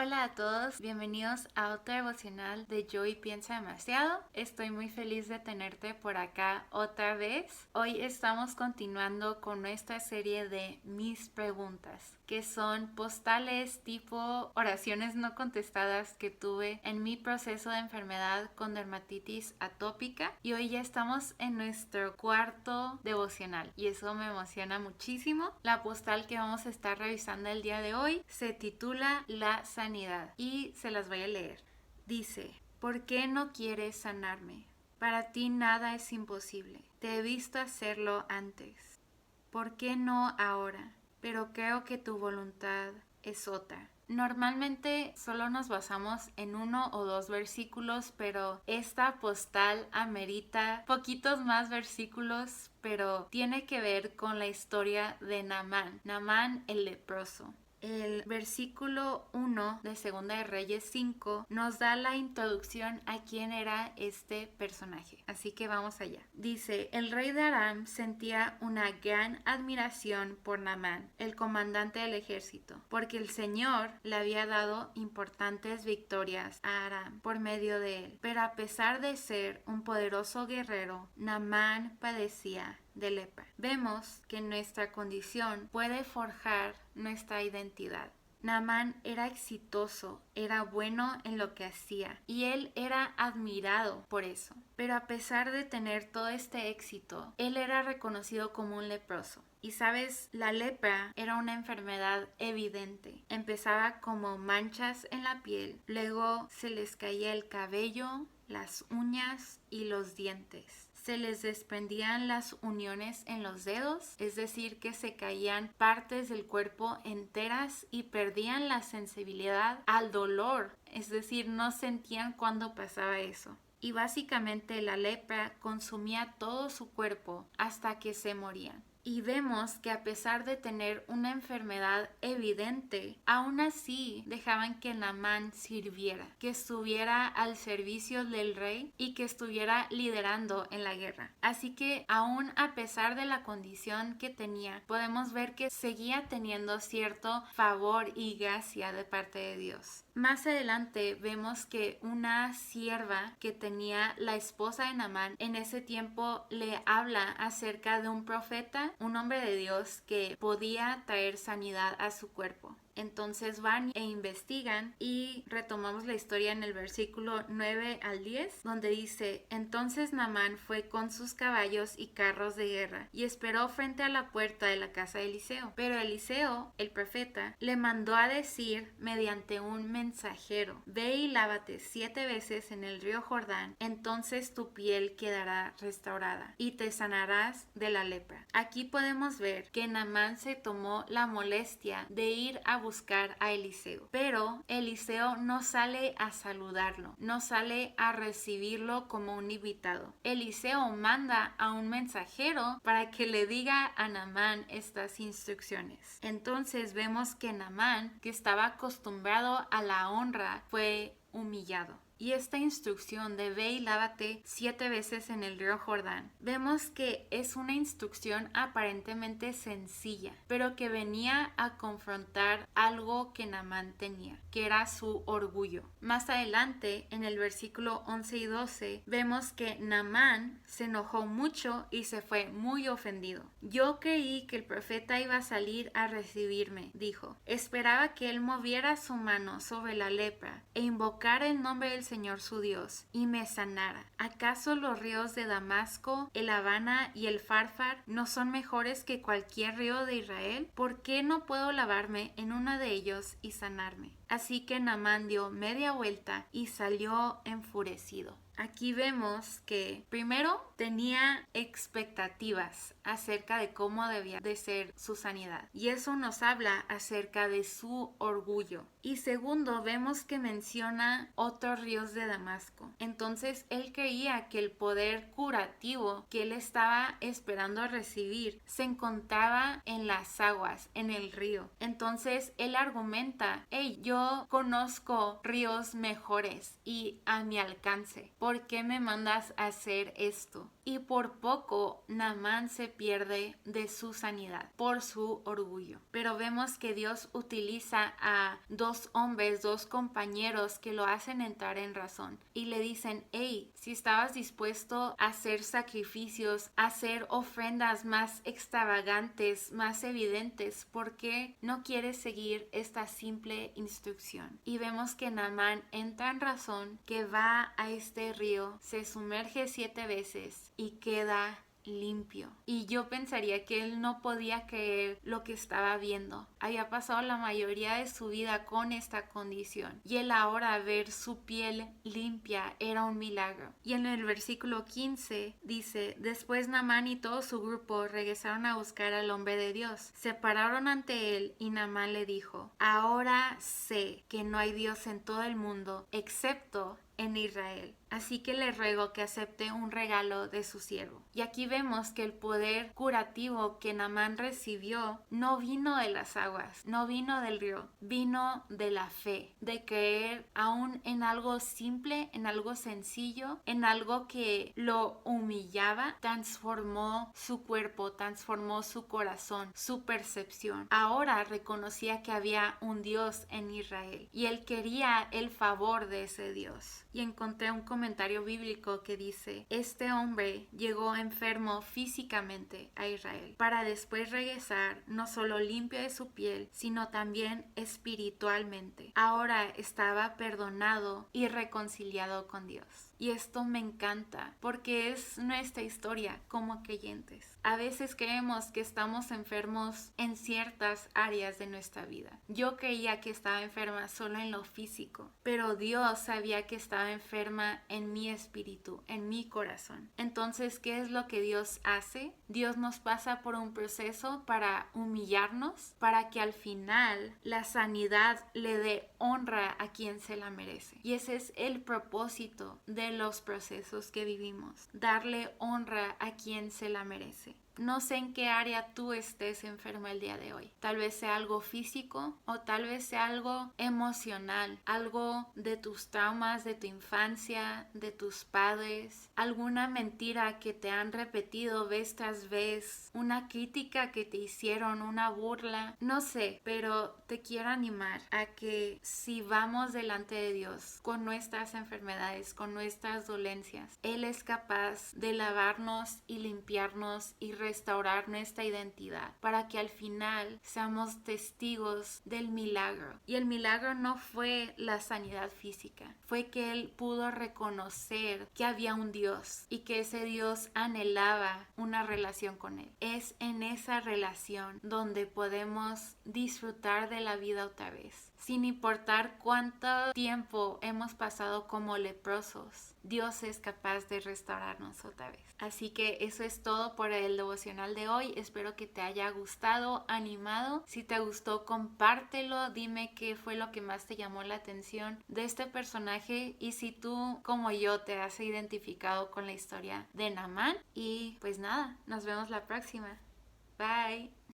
Hola a todos, bienvenidos a otro devocional de Joy Piensa Demasiado. Estoy muy feliz de tenerte por acá otra vez. Hoy estamos continuando con nuestra serie de Mis Preguntas, que son postales tipo oraciones no contestadas que tuve en mi proceso de enfermedad con dermatitis atópica. Y hoy ya estamos en nuestro cuarto devocional y eso me emociona muchísimo. La postal que vamos a estar revisando el día de hoy se titula La sanidad y se las voy a leer. Dice: ¿por qué no quieres sanarme? Para ti nada es imposible. Te he visto hacerlo antes. ¿Por qué no ahora? Pero creo que tu voluntad es otra. Normalmente solo nos basamos en uno o dos versículos, pero esta postal amerita poquitos más versículos, pero tiene que ver con la historia de Naamán el leproso. El versículo 1 de Segunda de Reyes 5 nos da la introducción a quién era este personaje. Así que vamos allá. Dice: el rey de Aram sentía una gran admiración por Naamán, el comandante del ejército, porque el Señor le había dado importantes victorias a Aram por medio de él. Pero a pesar de ser un poderoso guerrero, Naamán padecía de lepra. Vemos que nuestra condición puede forjar nuestra identidad. Naamán era exitoso, era bueno en lo que hacía y él era admirado por eso. Pero a pesar de tener todo este éxito, él era reconocido como un leproso. Y sabes, la lepra era una enfermedad evidente. Empezaba como manchas en la piel, luego se les caía el cabello, las uñas y los dientes. Se les desprendían las uniones en los dedos, es decir, que se caían partes del cuerpo enteras y perdían la sensibilidad al dolor, es decir, no sentían cuando pasaba eso. Y básicamente la lepra consumía todo su cuerpo hasta que se morían. Y vemos que a pesar de tener una enfermedad evidente, aún así dejaban que Naamán sirviera, que estuviera al servicio del rey y que estuviera liderando en la guerra. Así que aún a pesar de la condición que tenía, podemos ver que seguía teniendo cierto favor y gracia de parte de Dios. Más adelante vemos que una sierva que tenía la esposa de Naamán en ese tiempo le habla acerca de un profeta, un hombre de Dios que podía traer sanidad a su cuerpo. Entonces van e investigan y retomamos la historia en el versículo 9 al 10, donde dice: entonces Naamán fue con sus caballos y carros de guerra y esperó frente a la puerta de la casa de Eliseo. Pero Eliseo, el profeta, le mandó a decir mediante un mensajero: ve y lávate 7 veces en el río Jordán, entonces tu piel quedará restaurada y te sanarás de la lepra. Aquí podemos ver que Naamán se tomó la molestia de ir a buscar a Eliseo, pero Eliseo no sale a saludarlo, no sale a recibirlo como un invitado. Eliseo manda a un mensajero para que le diga a Naamán estas instrucciones. Entonces vemos que Naamán, que estaba acostumbrado a la honra, fue humillado. Y esta instrucción de ve y lávate 7 veces en el río Jordán, vemos que es una instrucción aparentemente sencilla, pero que venía a confrontar algo que Naamán tenía, que era su orgullo. Más adelante, en el versículo 11 y 12, vemos que Naamán se enojó mucho y se fue muy ofendido. Yo creí que el profeta iba a salir a recibirme, dijo. Esperaba que él moviera su mano sobre la lepra e invocara el nombre del Señor su Dios y me sanara. ¿Acaso los ríos de Damasco, el Habana y el Farfar no son mejores que cualquier río de Israel? ¿Por qué no puedo lavarme en uno de ellos y sanarme? Así que Naamán dio media vuelta y salió enfurecido. Aquí vemos que primero tenía expectativas acerca de cómo debía de ser su sanidad, y eso nos habla acerca de su orgullo. Y segundo, vemos que menciona otros ríos de Damasco. Entonces él creía que el poder curativo que él estaba esperando recibir se encontraba en las aguas, en el río. Entonces él argumenta: hey, yo conozco ríos mejores y a mi alcance. ¿Por qué me mandas a hacer esto? y por poco Naamán se pierde de su sanidad por su orgullo. Pero vemos que Dios utiliza a dos hombres, dos compañeros que lo hacen entrar en razón y le dicen: hey, si estabas dispuesto a hacer sacrificios, a hacer ofrendas más extravagantes, más evidentes, ¿por qué no quieres seguir esta simple instrucción? Y vemos que Naamán entra en razón, que va a este río, se sumerge 7 veces y queda limpio. Y yo pensaría que él no podía creer lo que estaba viendo. Había pasado la mayoría de su vida con esta condición y él ahora ver su piel limpia era un milagro. Y en el versículo 15 dice: después Naamán y todo su grupo regresaron a buscar al hombre de Dios. Se pararon ante él y Naamán le dijo: ahora sé que no hay Dios en todo el mundo excepto en Israel. Así que le ruego que acepte un regalo de su siervo. Y aquí vemos que el poder curativo que Naamán recibió no vino de las aguas, no vino del río, vino de la fe, de creer aún en algo simple, en algo sencillo, en algo que lo humillaba, transformó su cuerpo, transformó su corazón, su percepción. Ahora reconocía que había un Dios en Israel y él quería el favor de ese Dios. Y encontré un comentario bíblico que dice: este hombre llegó enfermo físicamente a Israel para después regresar no solo limpio de su piel, sino también espiritualmente. Ahora estaba perdonado y reconciliado con Dios. Y esto me encanta porque es nuestra historia como creyentes. A veces creemos que estamos enfermos en ciertas áreas de nuestra vida. Yo creía que estaba enferma solo en lo físico, pero Dios sabía que estaba enferma en mi espíritu, en mi corazón. Entonces, ¿qué es lo que Dios hace? Dios nos pasa por un proceso para humillarnos, para que al final la sanidad le dé honra a quien se la merece. Y ese es el propósito de los procesos que vivimos, darle honra a quien se la merece. No sé en qué área tú estés enferma el día de hoy. Tal vez sea algo físico o tal vez sea algo emocional, algo de tus traumas, de tu infancia, de tus padres, alguna mentira que te han repetido vez tras vez, una crítica que te hicieron, una burla, no sé, pero te quiero animar a que si vamos delante de Dios con nuestras enfermedades, con nuestras dolencias, Él es capaz de lavarnos y limpiarnos y restaurar nuestra identidad para que al final seamos testigos del milagro. Y el milagro no fue la sanidad física, fue que él pudo reconocer que había un Dios y que ese Dios anhelaba una relación con él. Es en esa relación donde podemos disfrutar de la vida otra vez. Sin importar cuánto tiempo hemos pasado como leprosos, Dios es capaz de restaurarnos otra vez. Así que eso es todo por el devocional de hoy. Espero que te haya gustado, animado. Si te gustó, compártelo. Dime qué fue lo que más te llamó la atención de este personaje y si tú, como yo, te has identificado con la historia de Naamán. Y pues nada, nos vemos la próxima. Bye.